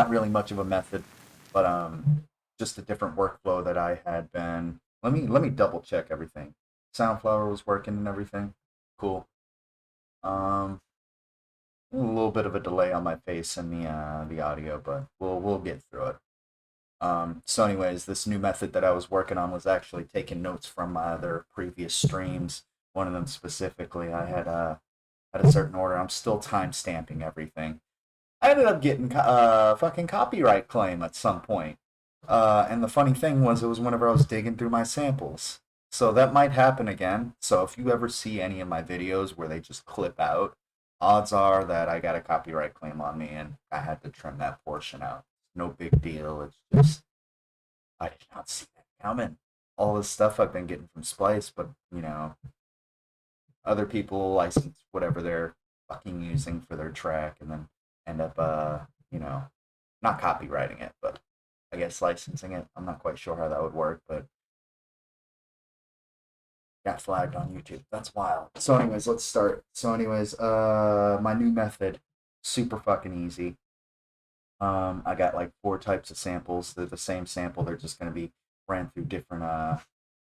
not really much of a method, but just a different workflow that I had been. Let me double check everything. Soundflower was working and everything. Cool. Um, a little bit of a delay on my face and the audio, but we'll get through it. So anyways, this new method that I was working on was actually taking notes from my other previous streams. One of them specifically, I had a certain order. I'm still time stamping everything. I ended up getting fucking copyright claim at some point. And the funny thing was, it was whenever I was digging through my samples. So that might happen again. So if you ever see any of my videos where they just clip out, odds are that I got a copyright claim on me and I had to trim that portion out. No big deal. It's just, I did not see that coming. All this stuff I've been getting from Splice, but, you know, other people license whatever they're fucking using for their track and then end up, you know, not copywriting it, but I guess licensing it. I'm not quite sure how that would work, but got flagged on YouTube. That's wild. So anyways, let's start. So anyways, my new method, super fucking easy. I got like 4 types of samples. They're the same sample. They're just going to be ran through different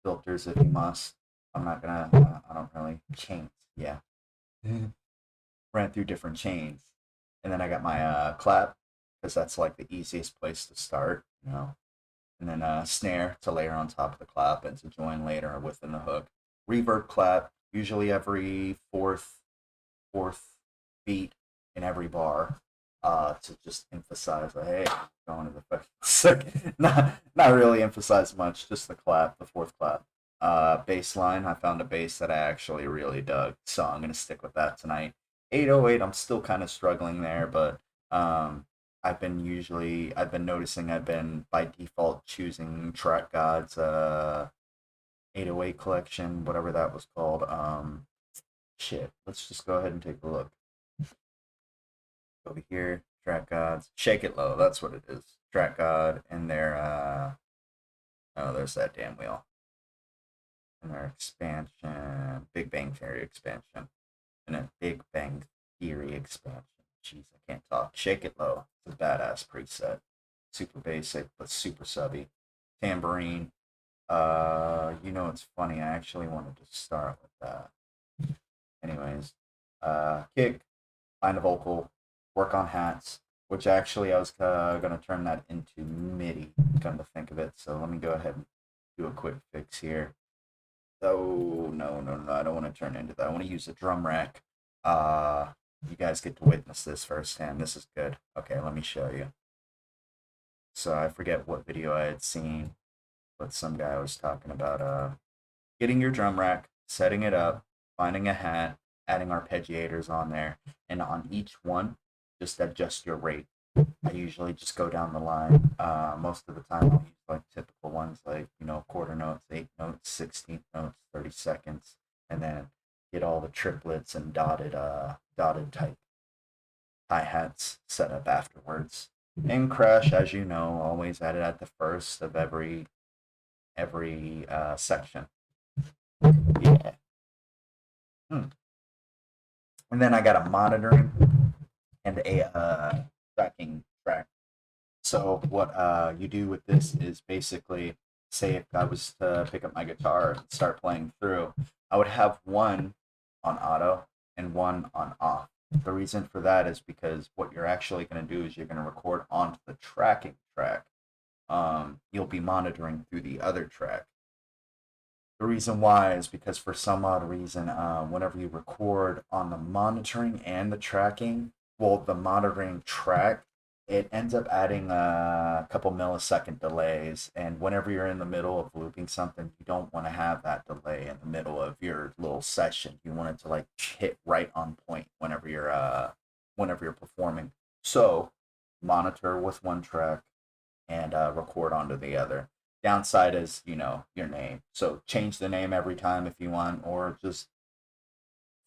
filters if you must. I'm not going to, I don't really, chains, yeah. Ran through different chains. And then I got my clap, because that's like the easiest place to start, you know. And then snare to layer on top of the clap and to join later within the hook. Reverb clap, usually every fourth beat in every bar. To just emphasize, like, hey, going to the fucking second. Not really emphasize much, just the clap, the fourth clap. Bass line, I found a bass that I actually really dug, so I'm gonna stick with that tonight. 808, I'm still kind of struggling there, but I've been noticing I've been by default choosing Track God's 808 collection, whatever that was called. Shit, let's just go ahead and take a look. Over here, Track Gods, Shake It Low, that's what it is. Track God and their oh, there's that damn wheel. And their expansion, Big Bang Theory expansion. And a Big Bang Theory expansion. Jeez, I can't talk. Shake It Low. It's a badass preset. Super basic, but super subby. Tambourine. You know, it's funny, I actually wanted to start with that. Anyways, kick, find a vocal, work on hats, which actually I was going to turn that into MIDI, come to think of it. So let me go ahead and do a quick fix here. Oh, no, I don't want to turn into that. I want to use a drum rack. You guys get to witness this firsthand. This is good. Okay, let me show you. So I forget what video I had seen, but some guy was talking about getting your drum rack, setting it up, finding a hat, adding arpeggiators on there, and on each one, just adjust your rate. I usually just go down the line. Most of the time I'll use like typical ones like, you know, quarter notes, 8 notes, 16th notes, 30 seconds, and then get all the triplets and dotted type hi-hats set up afterwards. And crash, as you know, always added at the first of every section. Yeah. And then I got a monitoring and a tracking track. So what you do with this is basically, say if I was to pick up my guitar and start playing through, I would have one on auto and one on off. The reason for that is because what you're actually going to do is you're going to record onto the tracking track. You'll be monitoring through the other track. The reason why is because for some odd reason, whenever you record on the monitoring and the tracking, well, the monitoring track, it ends up adding a couple millisecond delays. And whenever you're in the middle of looping something, you don't want to have that delay in the middle of your little session. You want it to like hit right on point whenever you're performing. So monitor with one track and record onto the other. Downside is, you know, your name. So change the name every time if you want, or just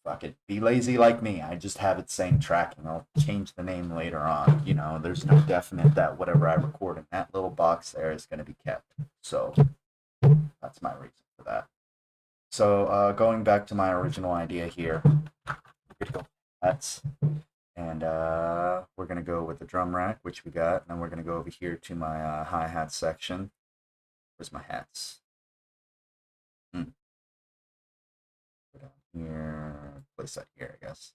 fuck it, be lazy like me. I just have it saying tracking. I'll change the name later on. You know, there's no definite that whatever I record in that little box there is going to be kept. So that's my reason for that. So going back to my original idea here, that's, and we're we're going to go with the drum rack, which we got, and then we're going to go over here to my hi-hat section. Where's my hats? Go down here, place that here, I guess.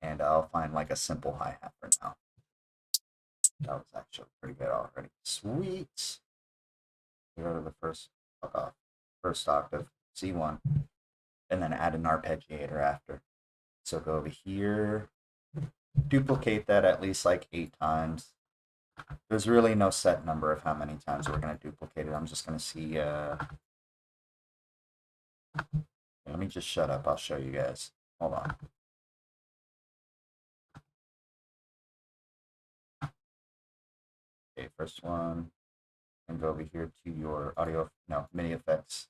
And I'll find like a simple hi-hat for now. That was actually pretty good already. Sweet. Go to the first octave, C1, and then add an arpeggiator after. So go over here, duplicate that at least like 8 times. There's really no set number of how many times we're going to duplicate it. I'm just going to see. Let me just shut up. I'll show you guys. Hold on. Okay, first one. And go over here to your MIDI effects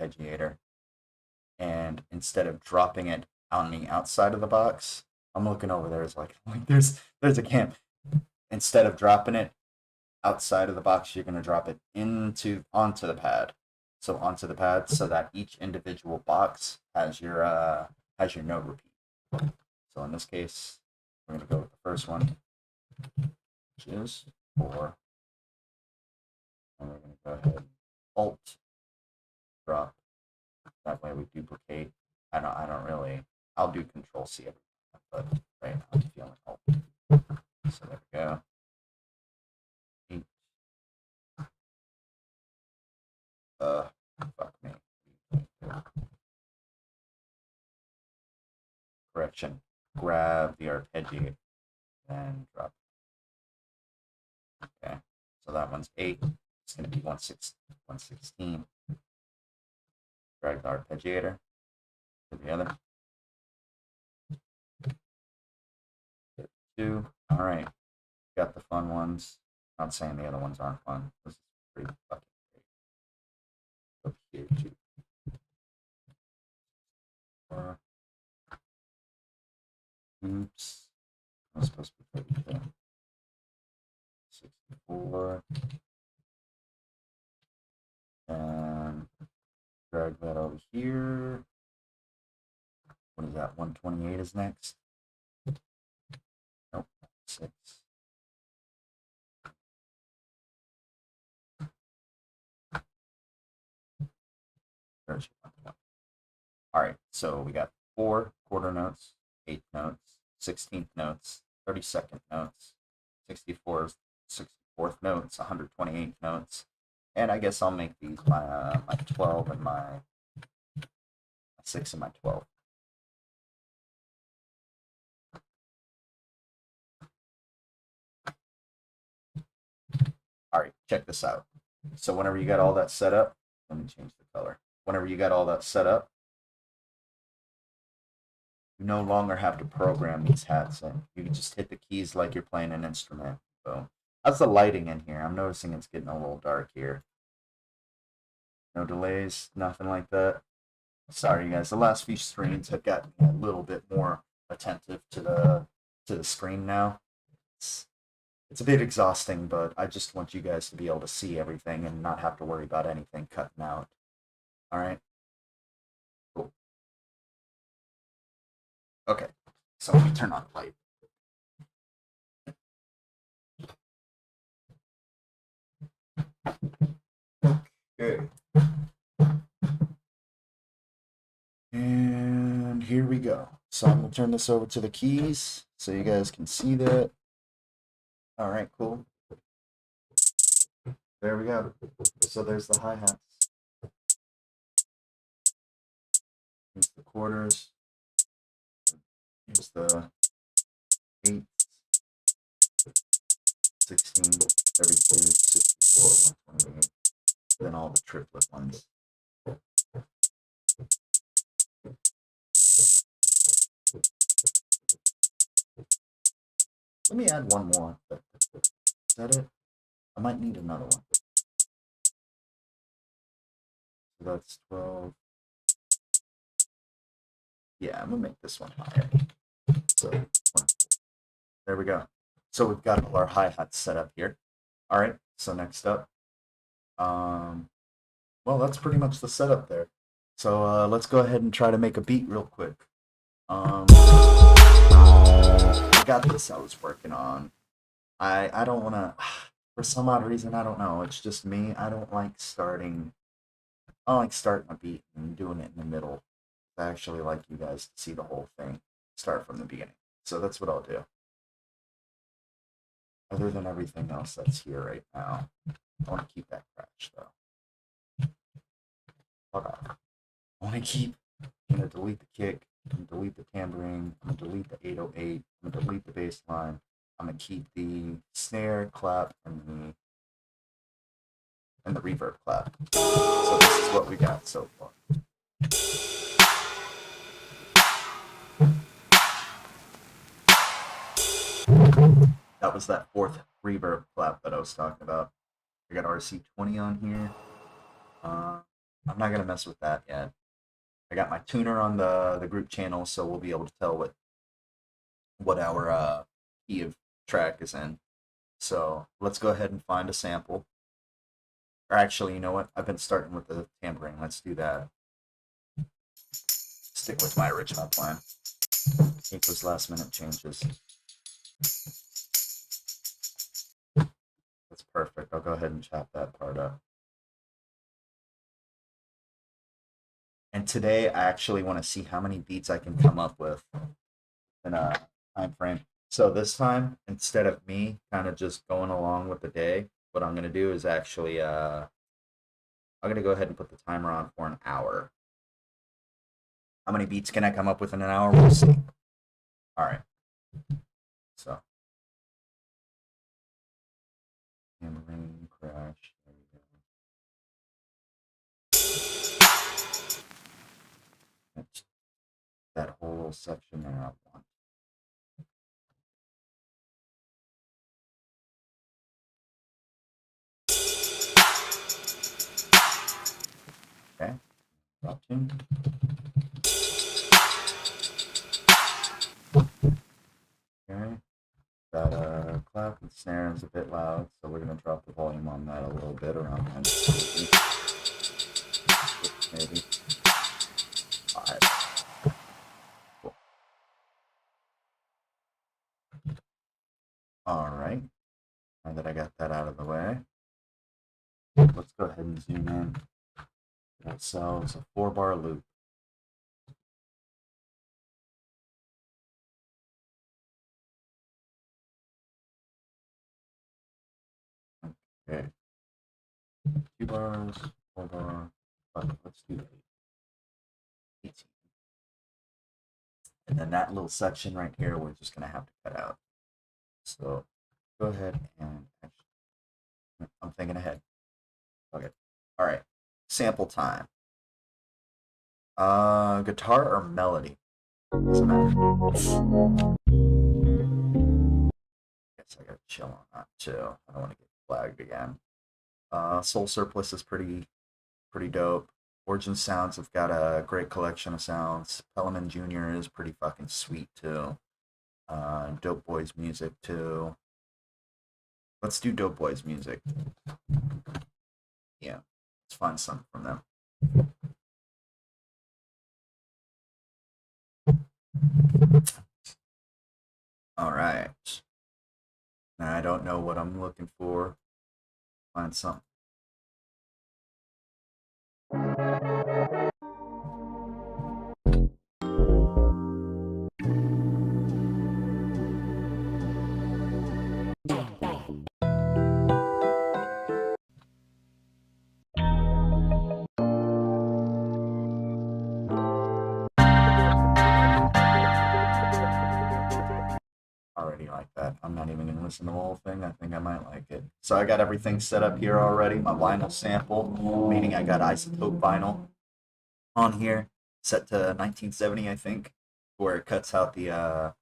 arpeggiator. And instead of dropping it on the outside of the box, I'm looking over there. It's like there's a camp. Instead of dropping it outside of the box, you're gonna drop it onto the pad. So onto the pad, so that each individual box has your note repeat. So in this case, we're gonna go with the first one, which is 4. And we're gonna go ahead and Alt drop. That way we duplicate. I don't really. I'll do Control C every time, but right now I'm feeling Alt. So there we go. 8. Fuck me. Correction. Grab the arpeggiator and drop. Okay. So that one's 8. It's going to be 116. Drag the arpeggiator to the other. 2. All right. Got the fun ones. Not saying the other ones aren't fun. This is pretty fucking great. Up here too. 4. Oops. I was supposed to be 32. 64. And drag that over here. What is that? 128 is next. Nope. 6. There's 120. All right, so we got 4 quarter notes, 8th notes, 16th notes, 32nd notes, 64th notes, 128th notes, and I guess I'll make these my 12 and my 6 and my 12. All right, check this out. So whenever you got all that set up, let me change the color. Whenever you got all that set up, you no longer have to program these hats in. You can just hit the keys like you're playing an instrument. So how's the lighting in here? I'm noticing it's getting a little dark here. No delays, nothing like that. Sorry, guys. The last few streams have gotten a little bit more attentive to the screen now. It's a bit exhausting, but I just want you guys to be able to see everything and not have to worry about anything cutting out. All right. Cool. Okay. So let me turn on the light. Okay. And here we go. So I'm going to turn this over to the keys so you guys can see that. All right, cool. There we go. So there's the hi-hats. Here's the quarters. Here's the 8, 16, 32, 64, 128. Then all the triplet ones. Let me add one more. Is that it? I might need another one. So that's 12. Yeah, I'm gonna make this one higher. So there we go. So we've got all our hi-hats set up here. All right, so next up, well, that's pretty much the setup there. So let's go ahead and try to make a beat real quick. I got this I was working on. I don't want to, for some odd reason, I don't know. It's just me. I don't like starting a beat and doing it in the middle. I actually like you guys to see the whole thing, start from the beginning. So that's what I'll do. Other than everything else that's here right now, I want to keep that crash though. Hold on. I want to keep. I'm gonna delete the kick. I'm gonna delete the tambourine. I'm gonna delete the 808. I'm gonna delete the bass line. I'm gonna keep the snare clap and the reverb clap. So this is what we got so far. That was that fourth reverb clap that I was talking about. I got RC20 on here. I'm not gonna mess with that yet. I got my tuner on the group channel, so we'll be able to tell what our key of track is in. So let's go ahead and find a sample. Or actually, you know what? I've been starting with the tambourine. Let's do that. Stick with my original plan. Make those last minute changes. That's perfect. I'll go ahead and chop that part up. And today I actually want to see how many beats I can come up with in a time frame. So this time, instead of me kind of just going along with the day, what I'm going to do is actually, I'm going to go ahead and put the timer on for an hour. How many beats can I come up with in an hour? We'll see. All right. So. Tambourine crash. There we go. That's that whole section there I want. Okay. Drop tune. Okay. That clap and snare is a bit loud, so we're gonna drop the volume on that a little bit, around 10 maybe 5. Cool. All right. Now that I got that out of the way, let's go ahead and zoom in. Get ourselves a 4-bar loop. Okay. 2 bars, 4 bar. Let's do 18. And then that little section right here, we're just gonna have to cut out. So go ahead and actually, I'm thinking ahead. Okay. All right. Sample time. Guitar or melody? Doesn't matter. Guess I gotta chill on that too. I don't want to get flagged again. Soul Surplus is pretty dope. Origin Sounds have got a great collection of sounds. Pelleman Jr. is pretty fucking sweet too. Dope Boys music too. Let's do Dope Boys music. Yeah, let's find something from them. All right. Now I don't know what I'm looking for. Find something. Already like that. I'm not even gonna listen to the whole thing. I think I might like it. So I got everything set up here already. My vinyl sample, meaning I got isotope vinyl on here, set to 1970, I think, where it cuts out the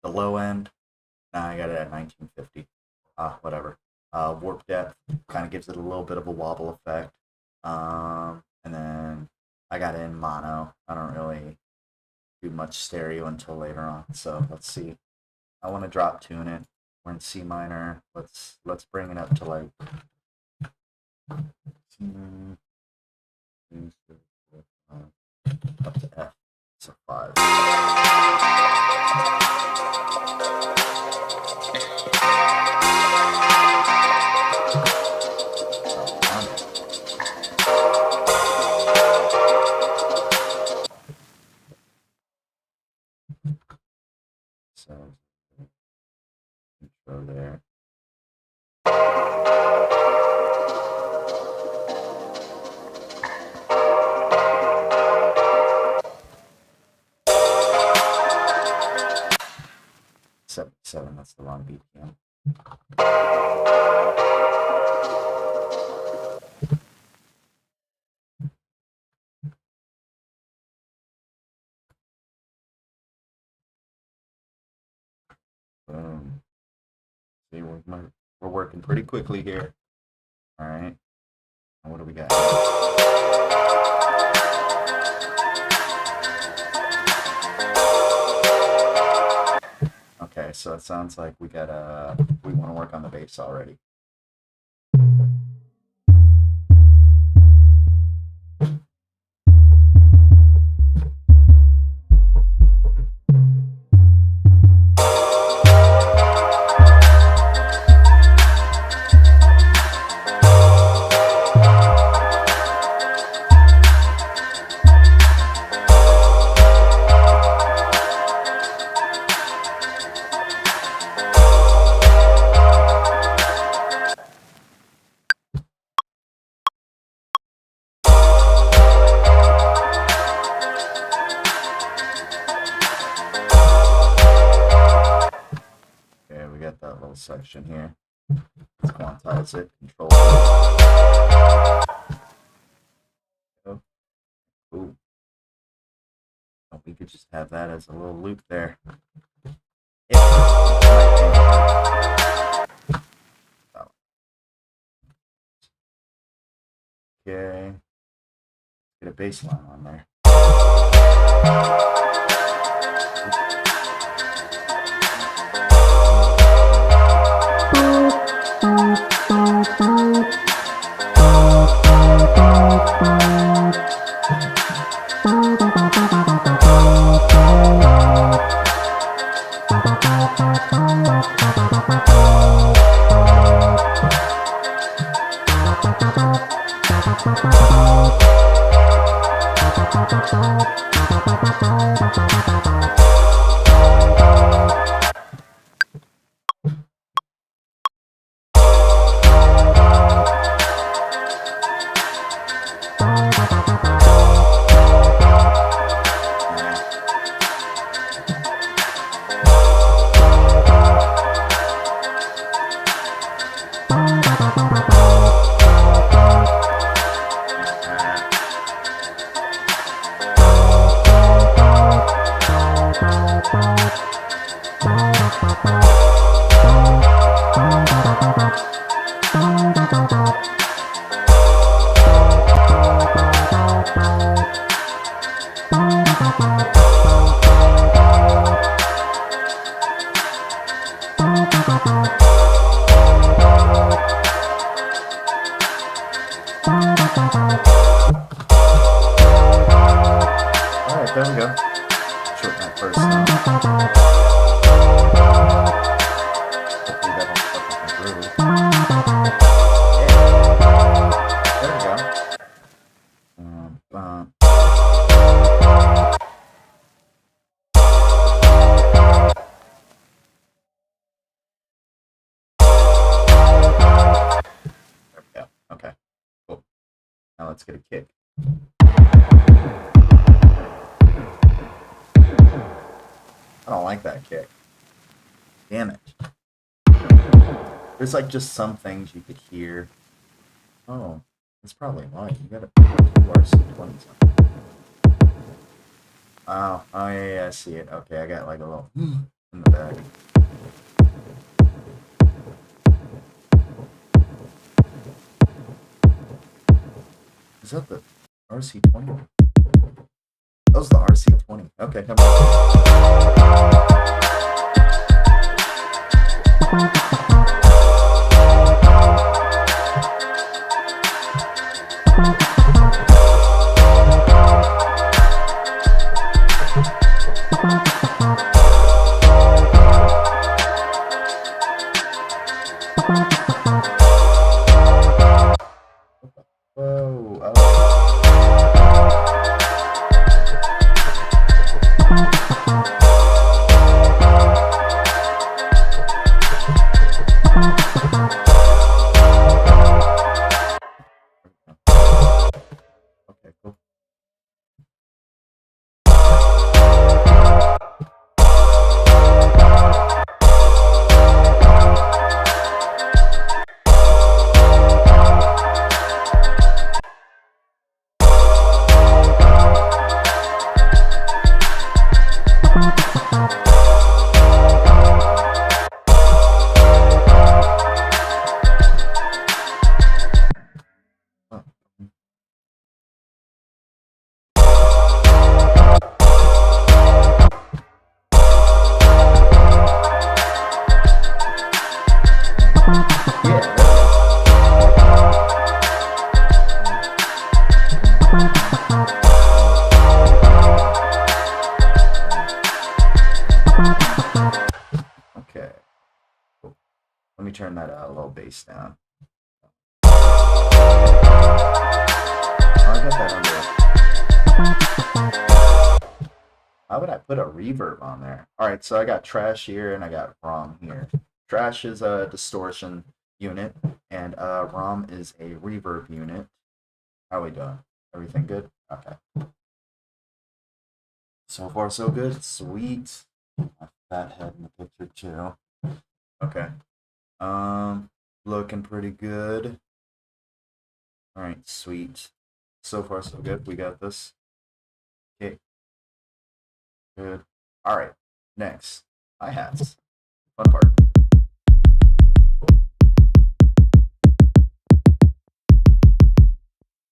low end. Now I got it at 1950. Whatever. Warp depth kind of gives it a little bit of a wobble effect. And then I got it in mono. I don't really do much stereo until later on. So let's see. I want to drop tune it. We're in C minor. Let's bring it up to like up to F. So 5. Go there. Seven, that's the wrong BPM. Boom. See, we're working pretty quickly here. All right. And what do we got? Okay, so it sounds like we want to work on the bass already. Section here. Let's quantize it. Control. Ooh. Oh, we could just have that as a little loop there. Okay. Get a bass line on there. There we go. Shorten that first sound. Hopefully that won't fuck up my groove. Yeah. There we go. There we go. Okay. Cool. Now let's get a kick. I don't like that kick. Damn it. There's like just some things you could hear. Oh, that's probably why. You gotta put two RC20s on. Oh, yeah, I see it. Okay, I got like a little in the back. Is that the RC20? That was the RC20. Okay, come on. Okay. Cool. Let me turn that a little bass down. I got that under. How would I put a reverb on there? All right, so I got trash here and I got RAUM here. Trash is a distortion unit, and RAUM is a reverb unit. How are we doing? Everything good? Okay. So far, so good. Sweet. My fat head in the picture too. Okay. Looking pretty good. All right, sweet. So far, so good. We got this. Okay. Good. All right. Next, hi-hats. Fun part.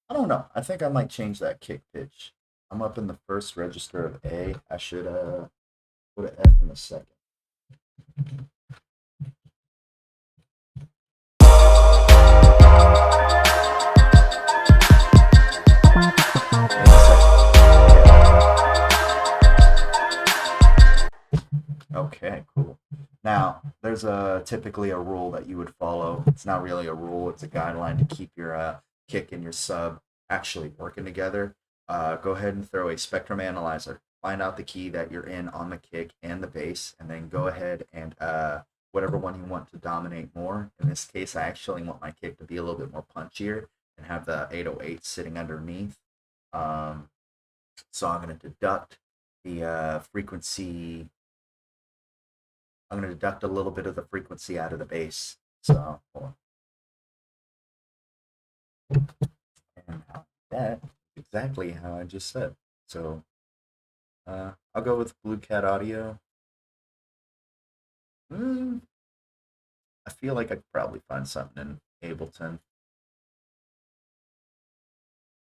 I don't know. I think I might change that kick pitch. I'm up in the first register of A. I should put an F in the second. Okay, cool. Now, there's typically a rule that you would follow. It's not really a rule, it's a guideline to keep your kick and your sub actually working together. Go ahead and throw a spectrum analyzer. Find out the key that you're in on the kick and the bass, and then go ahead and whatever one you want to dominate more. In this case, I actually want my kick to be a little bit more punchier and have the 808 sitting underneath. So I'm going to deduct the frequency. I'm going to deduct a little bit of the frequency out of the bass. So, hold on. And that exactly how I just said. So, I'll go with Blue Cat Audio. I feel like I could probably find something in Ableton.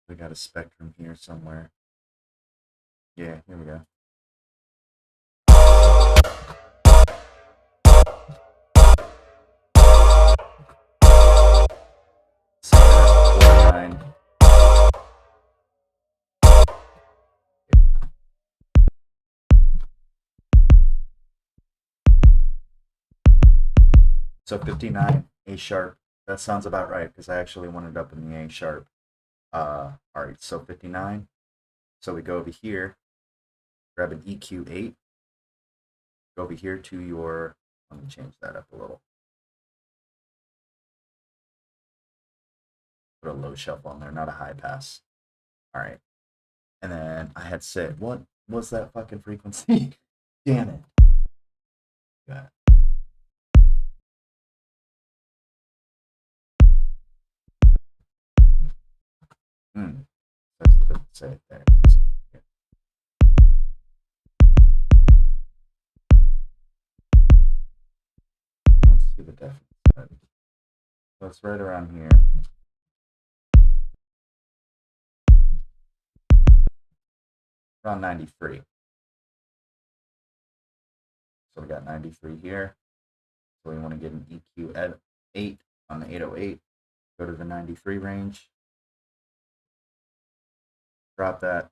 We got a Spectrum here somewhere. Yeah, here we go. So 59, A sharp. That sounds about right because I actually wanted up in the A sharp. All right, so 59. So we go over here, grab an EQ8, go over here to your, let me change that up a little. Put a low shuffle on there, not a high pass. All right. And then I had said, what was that fucking frequency? Damn it. Got it. Sucks it didn't say it there. Let's see the definite setting. So it's right around here. Around 93. So we got 93 here. So we want to get an EQ at 8 on the 808. Go to the 93 range. Drop that.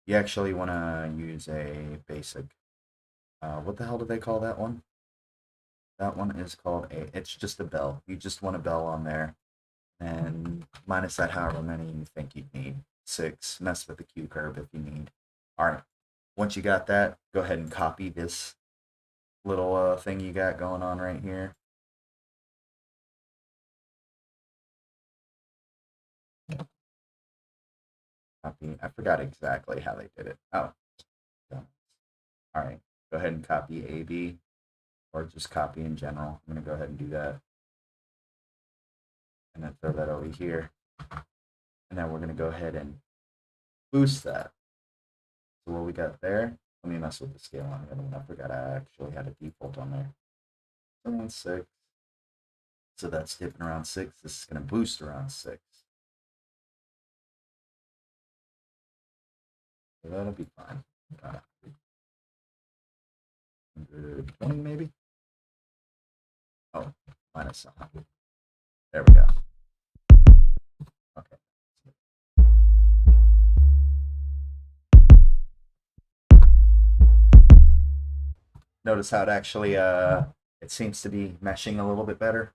You actually want to use a basic. What the hell do they call that one? That one is called a. It's just a bell. You just want a bell on there, and minus that however many you think you need. 6. Mess with the Q curve if you need. All right. Once you got that, go ahead and copy this little thing you got going on right here. Copy. I forgot exactly how they did it. Oh. All right. Go ahead and copy AB, or just copy in general. I'm going to go ahead and do that. And then throw that over here. And then we're going to go ahead and boost that. So what we got there, let me mess with the scale on the other one. I forgot I actually had a default on there. Around 6. So that's dipping around 6. This is going to boost around 6. So that'll be fine. 120 maybe? Oh, minus 100. There we go. Okay. Notice how it actually it seems to be meshing a little bit better.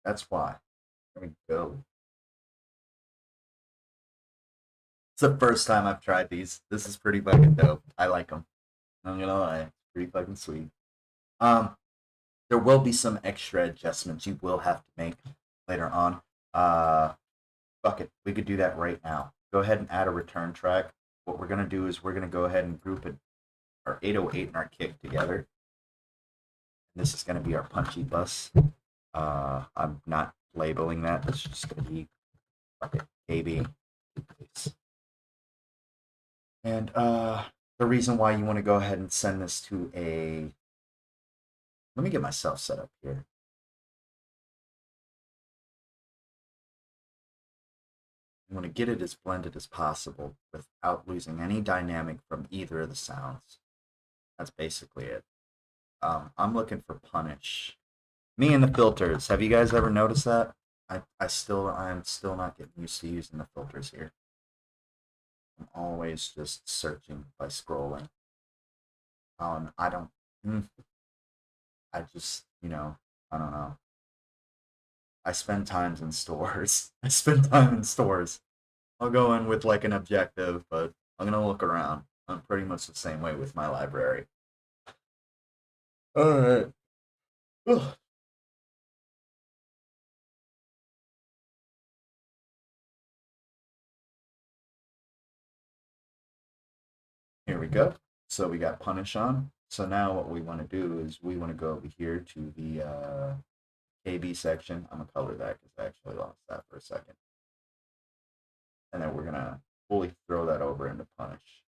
That's why. There we go. It's the first time I've tried these. This is pretty fucking dope. I like them. I'm gonna lie, it's pretty fucking sweet. Um, there will be some extra adjustments you will have to make later on. Fuck it, we could do that right now. Go ahead and add a return track. What we're gonna do is we're gonna go ahead and group it, our 808 and our kick together. This is gonna be our punchy bus. I'm not labeling that. It's just gonna be fuck it, KB. And the reason why you want to go ahead and send this to a, let me get myself set up here. You want to get it as blended as possible without losing any dynamic from either of the sounds. That's basically it. I'm looking for punish. Me and the filters. Have you guys ever noticed that? I'm still not getting used to using the filters here. I'm always just searching by scrolling. I don't. I just, I don't know. I spend times in stores. I spend time in stores. I'll go in with like an objective, but I'm gonna look around. I'm pretty much the same way with my library. All right. Ugh. Here we go. So we got punish on. So now what we want to do is we want to go over here to the KB section. I'm gonna color that because I actually lost that for a second. And then we're gonna fully throw that over into punish.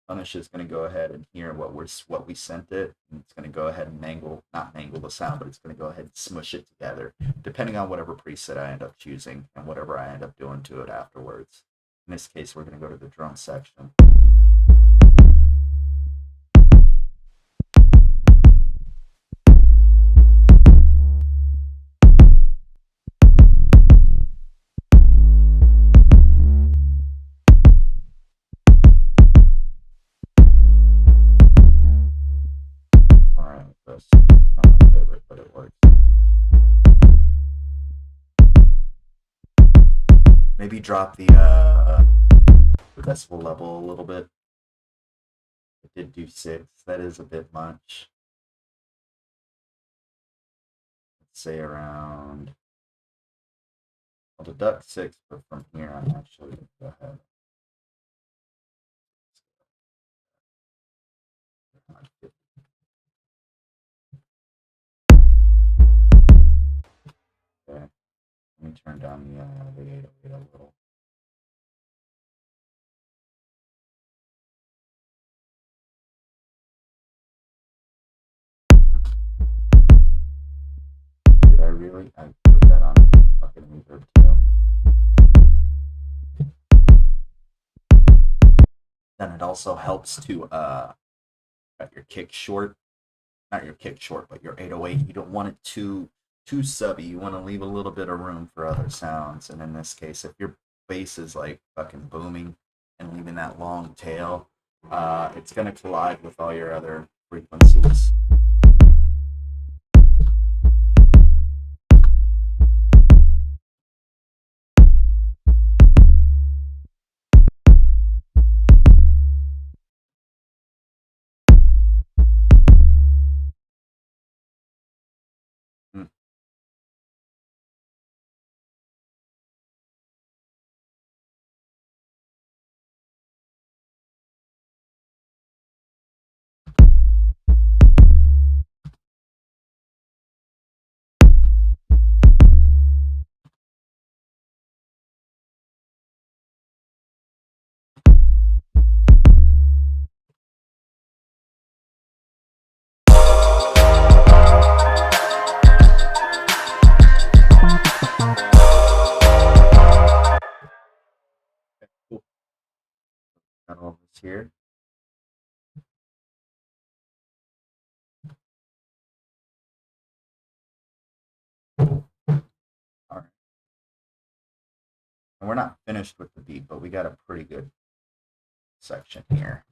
Punish is going to go ahead and hear what we sent it, and it's going to go ahead and not mangle the sound, but it's going to go ahead and smush it together, depending on whatever preset I end up choosing and whatever I end up doing to it afterwards. In this case, we're going to go to the drum section. All right, this not my favorite, but it works. Maybe drop the decibel level a little bit. It did do 6. That is a bit much. Let's say around. I'll deduct 6, but from here I'm actually going to go ahead. Okay. Let me turn down the 808 a little. Did I really? I put that on fucking reverb too. Then it also helps to cut your kick short. Not your kick short, but your 808. You don't want it too subby. You want to leave a little bit of room for other sounds. And in this case, if your bass is like fucking booming and leaving that long tail, it's gonna collide with all your other frequencies. Hmm. Cool. Got all this here. And we're not finished with the beat, but we got a pretty good section here.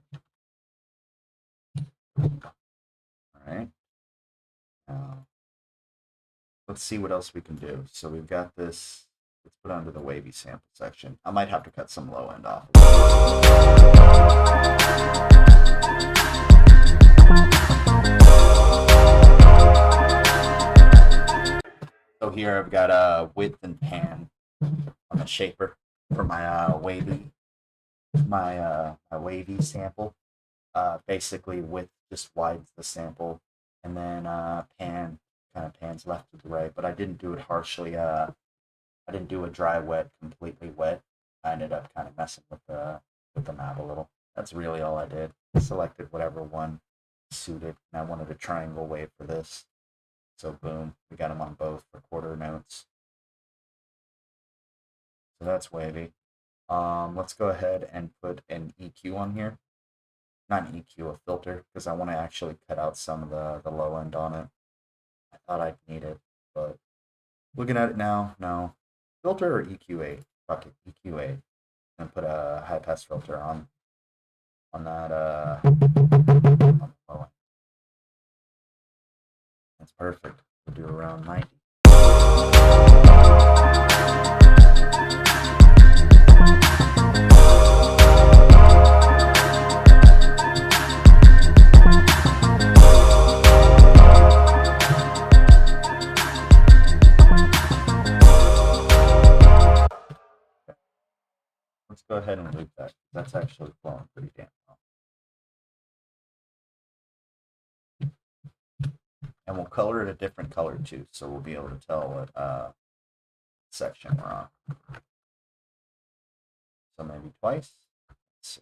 All right. Let's see what else we can do. So we've got this. Let's put it under the wavy sample section. I might have to cut some low end off. So here I've got a width and pan on the shaper for my wavy sample. Basically width just widens the sample, and then pan kind of pans left to the right. But I didn't do it harshly. I didn't do a dry wet, completely wet. I ended up kind of messing with the knob a little. That's really all I did. I selected whatever one suited, and I wanted a triangle wave for this. So boom, we got them on both for quarter notes. So that's wavy. Let's go ahead and put an EQ on here. Not an EQ, a filter, because I want to actually cut out some of the low end on it. I thought I'd need it, but looking at it now, no. Filter or EQ8? Fuck it, EQ8. And put a high pass filter on that on the low end. That's perfect. We'll do around 90. Let's go ahead and loop that. That's actually flowing pretty damn well. And we'll color it a different color too, so we'll be able to tell what section we're on. So maybe twice. Let's see.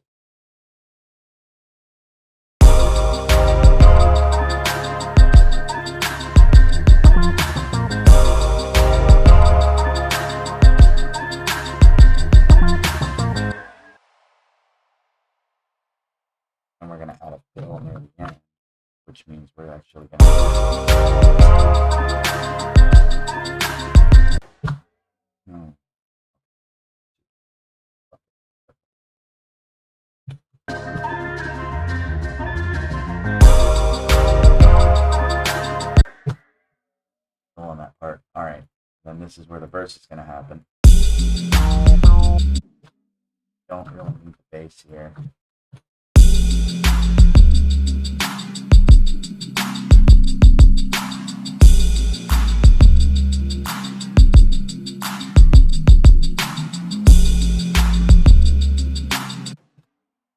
And we're going to add a fill near the end, which means we're actually going to... on that part. All right, then this is where the verse is going to happen. Don't really need the bass here.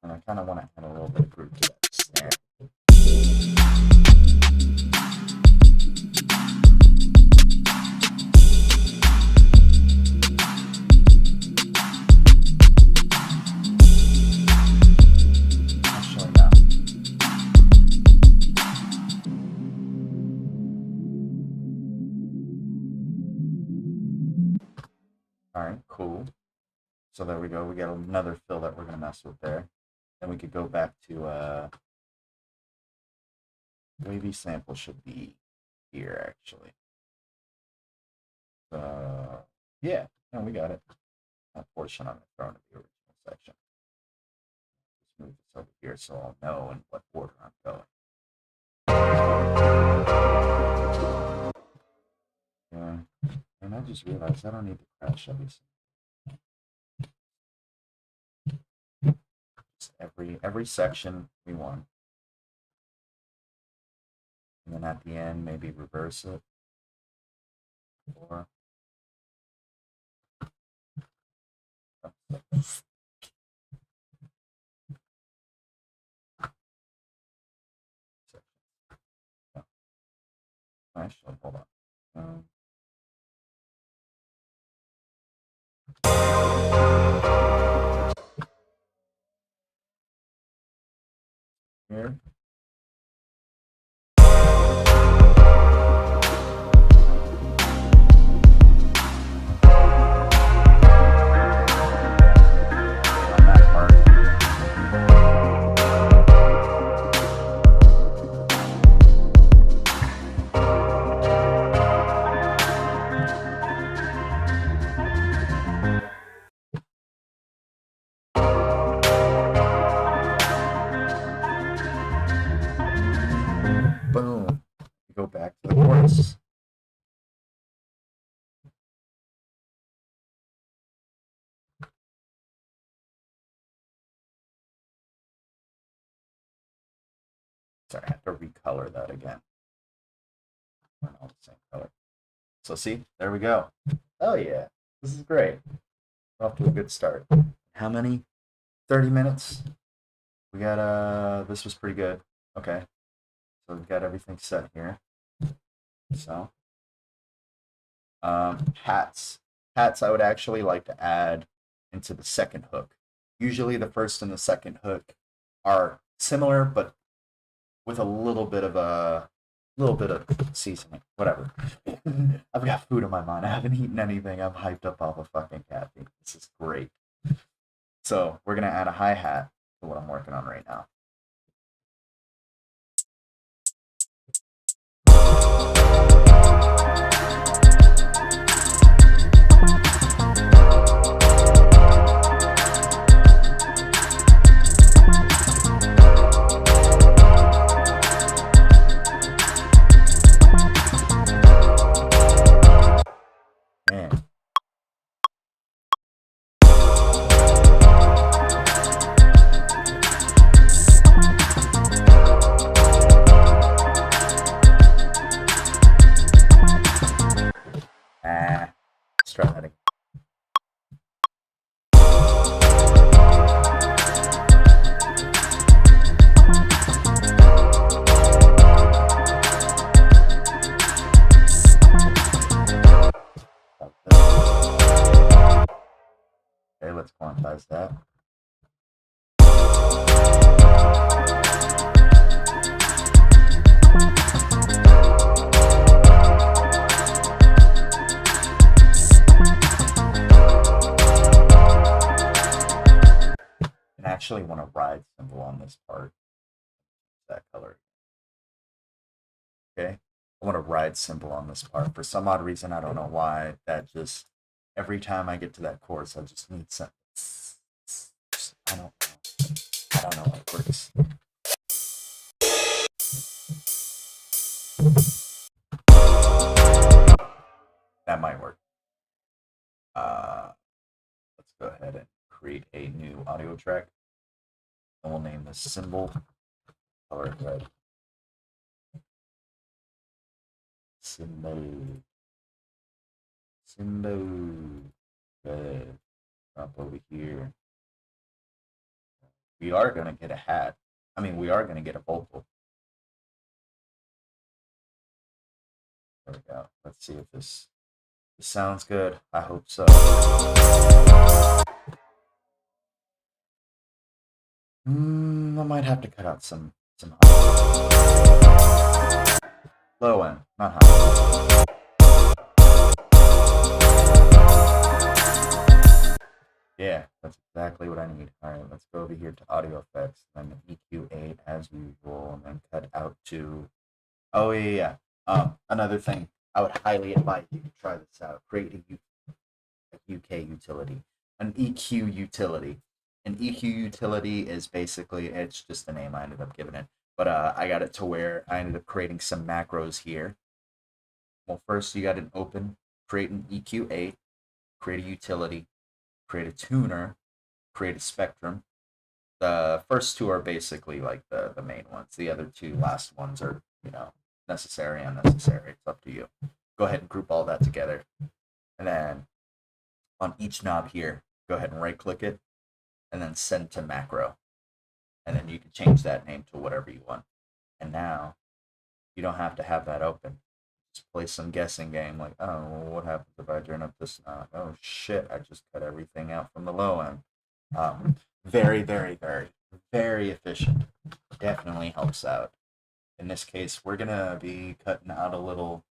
And I kind of want to add a little bit of groove to that snare. Actually, no. All right, cool. So there we go. We got another fill that we're going to mess with there. Then we could go back to wavy sample should be here actually. Yeah, no, we got it. That portion I'm going to throw into the original section. Just move this over here so I'll know in what order I'm going. Yeah, and I just realized I don't need to crash everything. Every section we want, and then at the end maybe reverse it, or actually hold on. Here. chorus. Sorry, I have to recolor that again. We're all the same color. So see, there we go. Oh yeah, this is great. We're off to a good start. How many? 30 minutes? We got, this was pretty good. Okay. So we've got everything set here. So, hats. Hats I would actually like to add into the second hook. Usually the first and the second hook are similar, but with a little bit of seasoning. Whatever. I've got food in my mind. I haven't eaten anything. I'm hyped up off of fucking caffeine. This is great. So we're gonna add a hi-hat to what I'm working on right now. Man. Let's try that again. Okay, let's quantize that. And actually want a ride symbol on this part. That color. Okay. I want a ride symbol on this part. For some odd reason, I don't know why, that just, every time I get to that chorus, I just need something. I don't know how it works. That might work. Let's go ahead and create a new audio track. And we'll name this symbol color red. Symbol red. Up over here. We are gonna get a hat. I mean, we are gonna get a vocal. There we go. Let's see if this sounds good. I hope so. I might have to cut out some high. Low end, not high. Yeah, that's exactly what I need. All right, let's go over here to audio effects, then EQ8 as usual, and then cut out to. Oh yeah. Another thing, I would highly advise you to try this out. Create a UK utility, an EQ utility. An EQ utility is basically, it's just the name I ended up giving it. But I got it to where I ended up creating some macros here. Well, first you got an open, create an EQ8, create a utility, create a tuner, create a spectrum. The first two are basically like the main ones. The other two last ones are, necessary, unnecessary. It's up to you. Go ahead and group all that together. And then on each knob here, go ahead and right click it and then send to macro. And then you can change that name to whatever you want. And now you don't have to have that open. Just play some guessing game like, oh, well, what happens if I turn up this knob? Oh shit, I just cut everything out from the low end. Very, very, very, very efficient. Definitely helps out. In this case, we're gonna be cutting out a little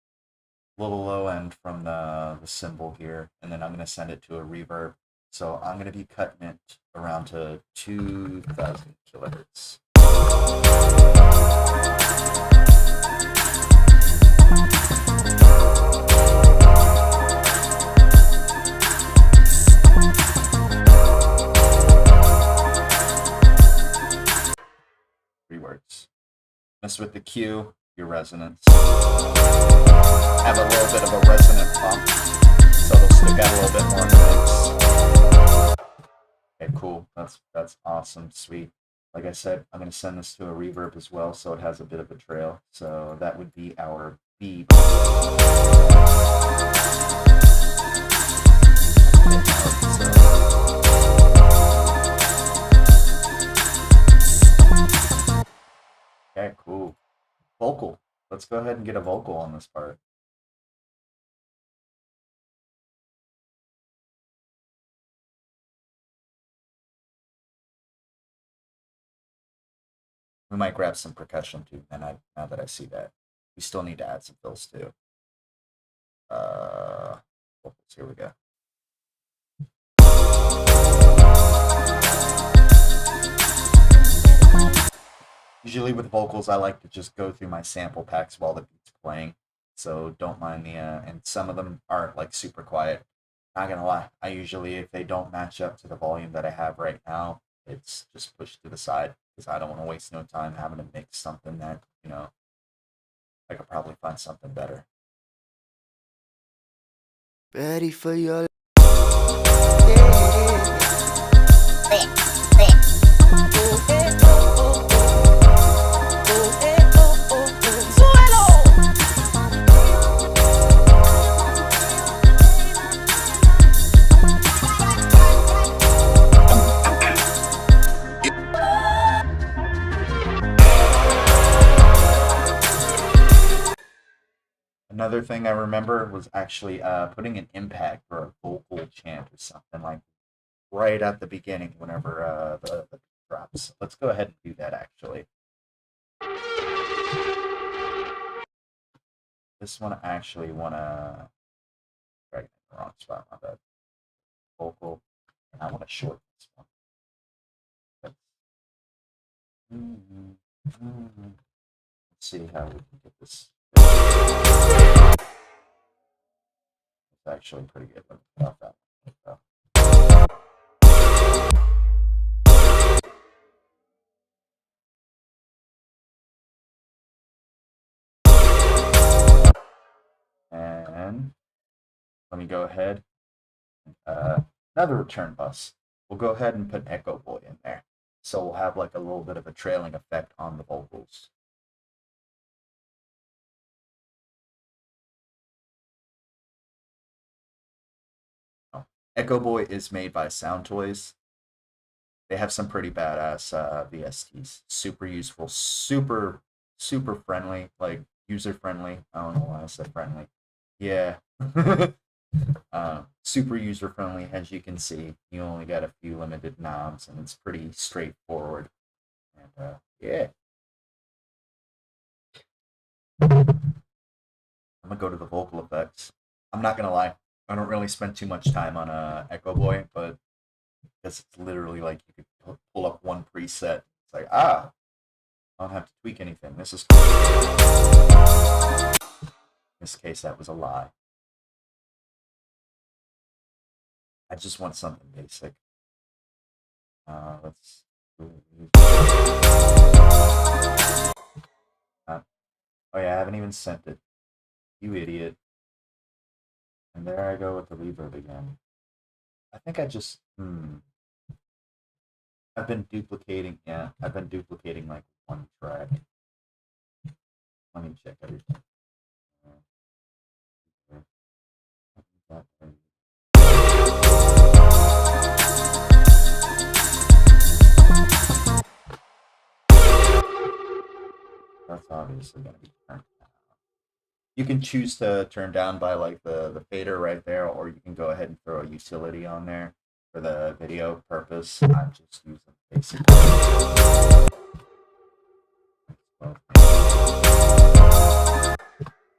low end from the symbol here, and then I'm gonna send it to a reverb. So I'm gonna be cutting it around to 2,000 kilohertz. Three words. Mess with the Q, your resonance. Have a little bit of a resonant pump, so it'll stick out a little bit more in the mix. Okay, cool. That's awesome, sweet. Like I said, I'm going to send this to a reverb as well, so it has a bit of a trail. So that would be our B. Okay, cool. Vocal. Let's go ahead and get a vocal on this part. We might grab some percussion too, and now that I see that. We still need to add some fills too. Vocals, here we go. Usually with vocals, I like to just go through my sample packs while the beat's playing. So don't mind the, and some of them aren't like super quiet. Not gonna lie, I usually, if they don't match up to the volume that I have right now, it's just pushed to the side because I don't want to waste no time having to mix something that, you know, I could probably find something better. Ready for your Another thing I remember was actually putting an impact or a vocal chant or something like right at the beginning whenever the beat drops. Let's go ahead and do that actually. This one I actually want to drag it in the wrong spot, my bad. Vocal, and I want to shorten this one. Let's see how we can get this. It's actually pretty good. About that. And let me go ahead. Another return bus. We'll go ahead and put Echo Boy in there. So we'll have like a little bit of a trailing effect on the vocals. Echo Boy is made by Sound Toys. They have some pretty badass VSTs. Super useful, super friendly, like user friendly. I don't know why I said friendly. Yeah. Super user friendly, as you can see. You only got a few limited knobs, and it's pretty straightforward. And yeah. I'm gonna go to the vocal effects. I'm not gonna lie, I don't really spend too much time on Echo Boy, but because it's literally like you could pull up one preset. It's like, I don't have to tweak anything. This is cool. In this case, that was a lie. I just want something basic. Let's. Oh yeah, I haven't even sent it. You idiot. And there I go with the reverb again. I think I just. I've been duplicating. Yeah, I've been duplicating like one track. Let me check everything. That's obviously going to be turned down. You can choose to turn down by like the fader right there, or you can go ahead and throw a utility on there for the video purpose. I'm just using basic.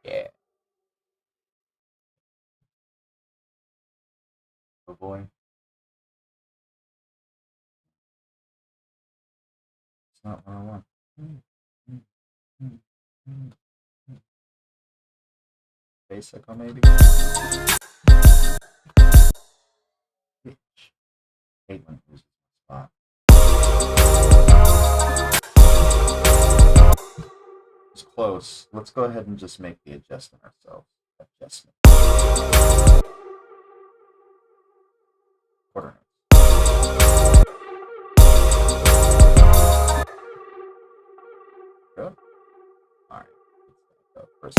Yeah. Oh boy. It's not what I want. Basic or maybe? Hate when it loses my spot. It's close. Let's go ahead and just make the adjustment ourselves. Adjustment. Quarter notes. Good. All right. Go first.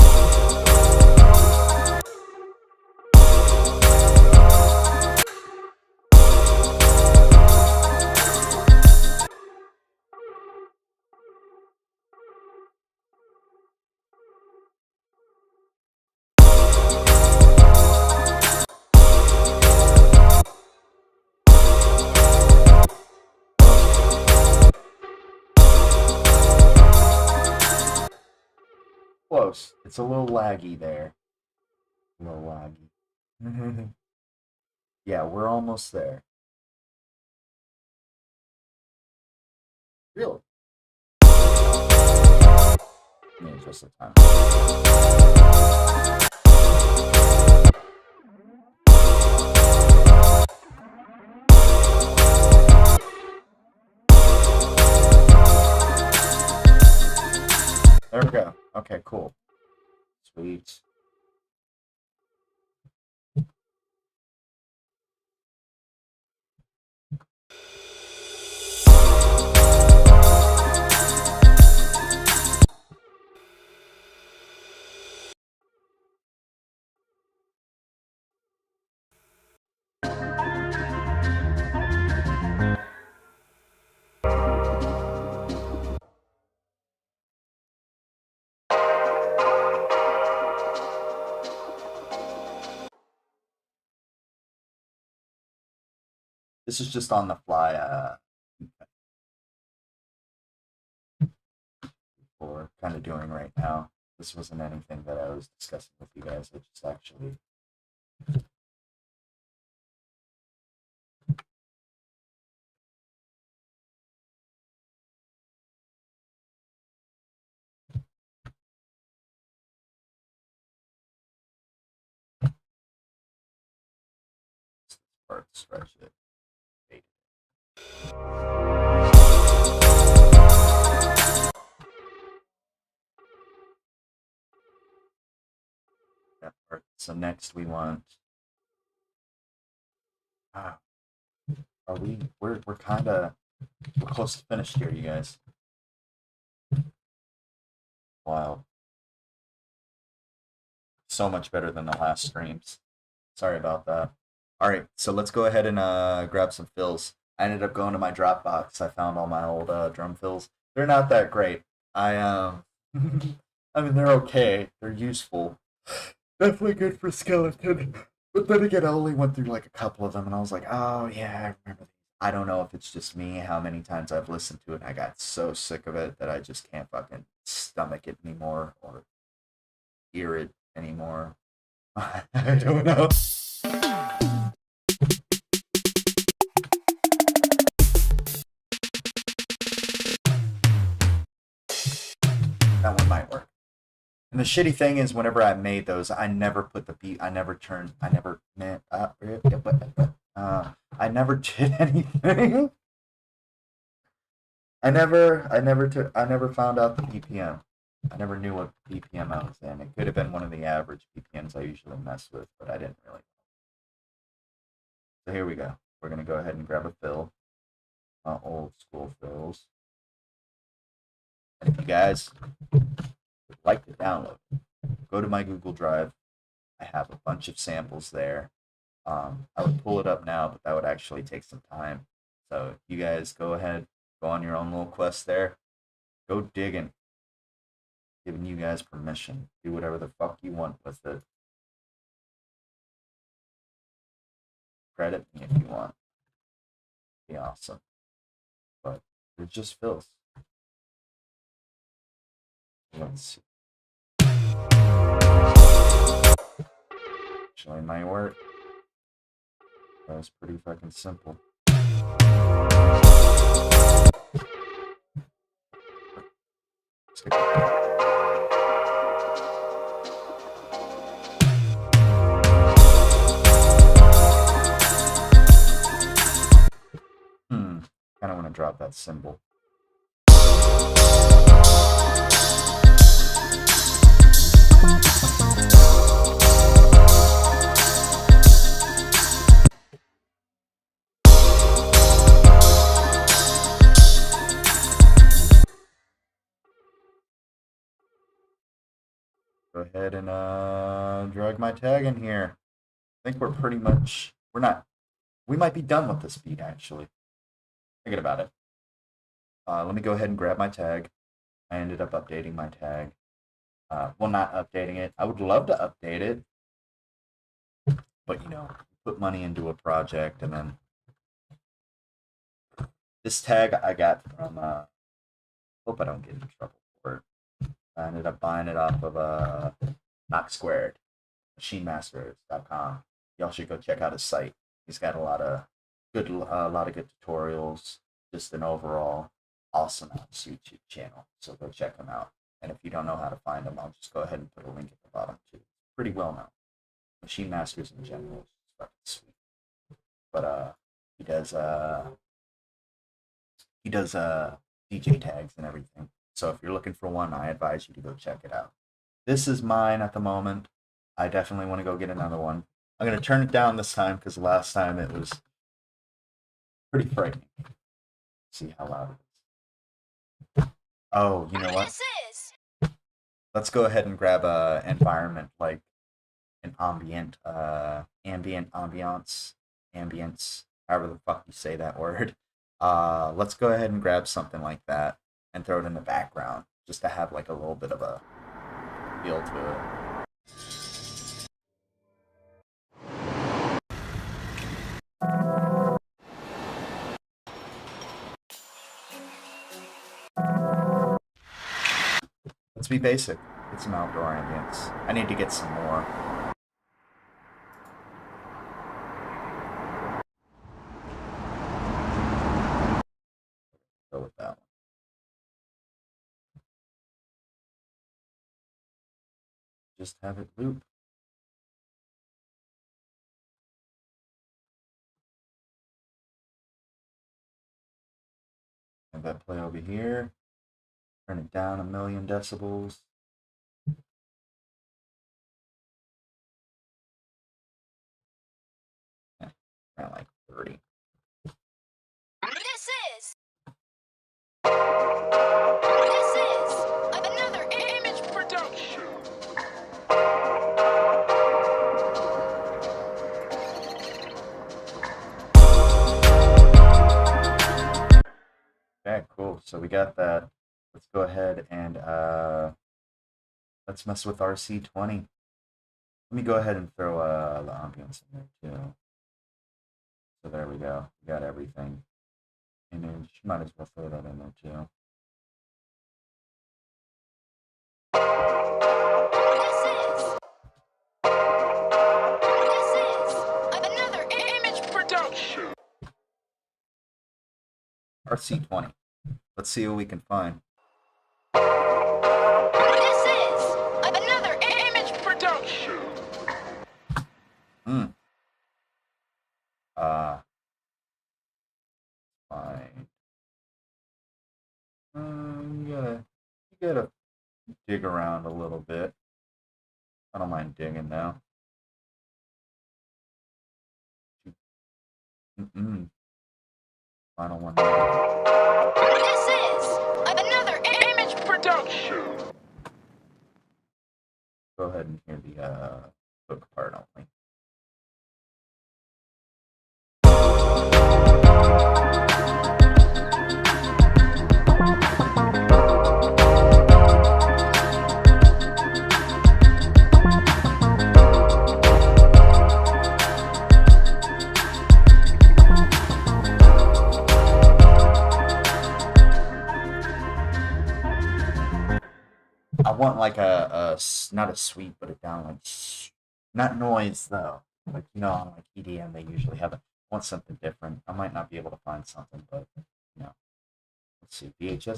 Close. It's a little laggy there. A little laggy. Yeah, we're almost there. Really? Give me just a time. There we go. Okay, cool. Sweet. This is just on the fly. We're kind of doing right now. This wasn't anything that I was discussing with you guys. I just actually part stretch it. That part. So next we want. Are we? We're kind of close to finished here, you guys. Wow. So much better than the last streams. Sorry about that. All right, so let's go ahead and grab some fills. I ended up going to my Dropbox. I found all my old drum fills. They're not that great. I I mean, they're okay. They're useful. Definitely good for skeleton. But then again, I only went through like a couple of them, and I was like, oh yeah, I remember these. I don't know if it's just me, how many times I've listened to it, and I got so sick of it that I just can't fucking stomach it anymore or hear it anymore. I don't know. That one might work. And the shitty thing is, whenever I made those, I never put the beat. I never turned. I never I never did anything. I never found out the BPM. I never knew what BPM I was in. It could have been one of the average BPMs I usually mess with, but I didn't really. So here we go. We're gonna go ahead and grab a fill. Old school fills. And if you guys would like to download it, go to my Google Drive. I have a bunch of samples there. I would pull it up now, but that would actually take some time. So you guys go ahead, go on your own little quest there. Go digging. Giving you guys permission. Do whatever the fuck you want with it. Credit me if you want. Be awesome. But they're just fills. Let's see. Actually, it might work. That was pretty fucking simple. Kind of want to drop that cymbal. go ahead and drag my tag in here. I think we're pretty much, we might be done with this beat actually. Thinking about it. Let me go ahead and grab my tag. I ended up updating my tag. Well, not updating it. I would love to update it, but you know, put money into a project, and then this tag I got from. Hope I don't get in trouble for it. I ended up buying it off of Knock Squared, MachineMasters.com. Y'all should go check out his site. He's got a lot of good tutorials. Just an overall awesome YouTube channel. So go check him out. And if you don't know how to find him, I'll just go ahead and put a link at the bottom too. Pretty well known. Machine Masters in general is fucking sweet. But he does DJ tags and everything. So if you're looking for one, I advise you to go check it out. This is mine at the moment. I definitely want to go get another one. I'm going to turn it down this time because last time it was pretty frightening. See how loud it is. Oh, you know what? Let's go ahead and grab a environment like an ambient, ambience, however the fuck you say that word. Let's go ahead and grab something like that and throw it in the background just to have like a little bit of a feel to it. Let's be basic. Get some outdoor ambience. I need to get some more. Go with that one. Just have it loop. Have that play over here. Turn it down 1,000,000 decibels. Around like 30. This is another image production. Okay, cool. So we got that. Let's go ahead and let's mess with RC20. Let me go ahead and throw the ambience in there too. So there we go. We got everything. Image. Might as well throw that in there too. This is another image production. RC20. Let's see what we can find. This is another image production. Fine. You gotta dig around a little bit. I don't mind digging now. Final one. This is another image production. Go ahead and hear the hook part only. I want like not a sweep, but a down like not noise though. Like you know, on like EDM they usually have it. I want something different. I might not be able to find something, but you know, let's see VHS.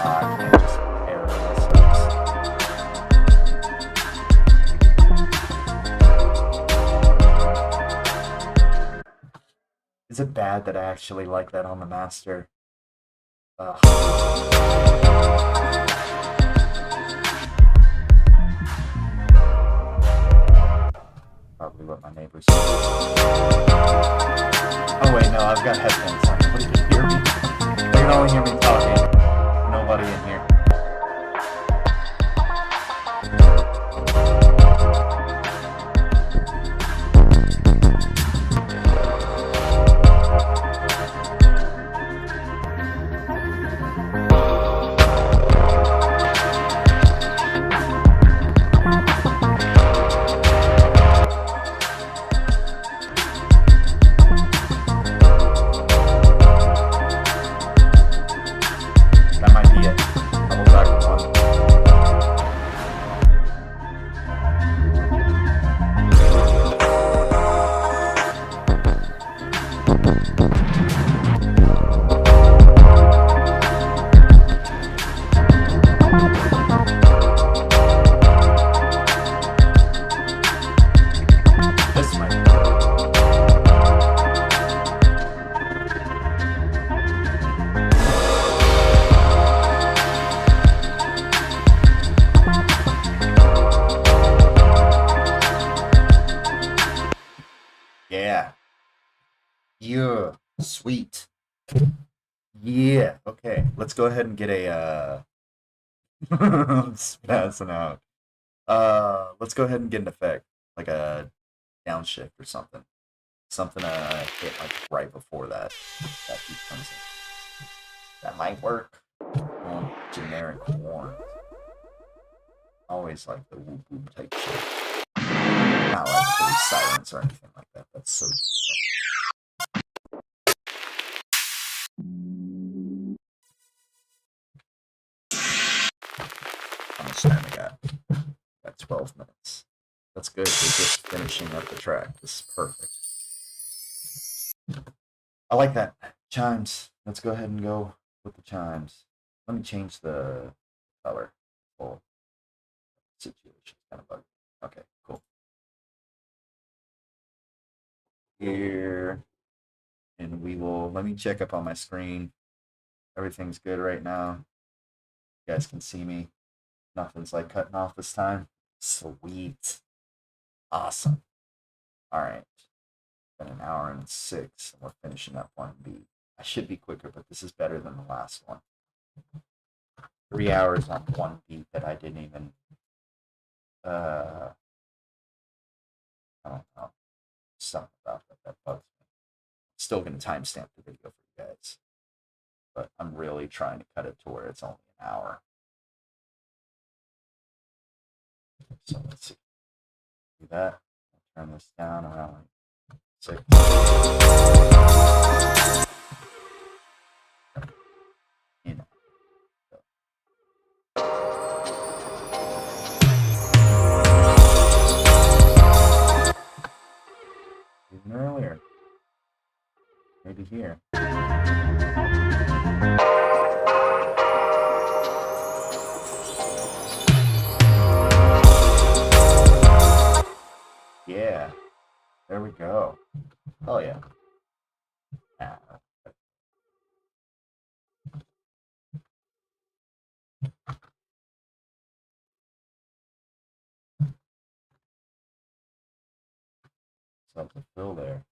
I can't Is it bad that I actually like that on the master? Ugh. Probably what my neighbors say. Oh wait, no, I've got headphones on. Nobody can hear me. They can only hear me talking. Nobody in here. That might be it. Double back one. This might be it. Yeah. Yeah. Sweet. Yeah. Okay. Let's go ahead and get a spazzing out. Let's go ahead and get an effect. Like a downshift or something. Something hit like right before that beat comes in. That might work. Generic horn. Always like the whoop whoop type shit. Not like fully silence or anything like that. That's so generic. How much time I got? Got 12 minutes. That's good. We're just finishing up the track. This is perfect. I like that. Chimes. Let's go ahead and go with the chimes. Let me change the color. Oh, situation kind of buggy. Okay, cool. Here. And we will, let me check up on my screen. Everything's good right now. You guys can see me. Nothing's like cutting off this time. Sweet. Awesome. All right. Been an hour and 6, and we're finishing up one beat. I should be quicker, but this is better than the last one. 3 hours on one beat that I didn't even, I don't know. Something about that bugs me. Still gonna timestamp the video for you guys, but I'm really trying to cut it to where it's only an hour. So let's see. Do that. Turn this down around like 6. You know. Even earlier. Maybe here. Yeah. There we go. Oh yeah. Ah, something to fill there.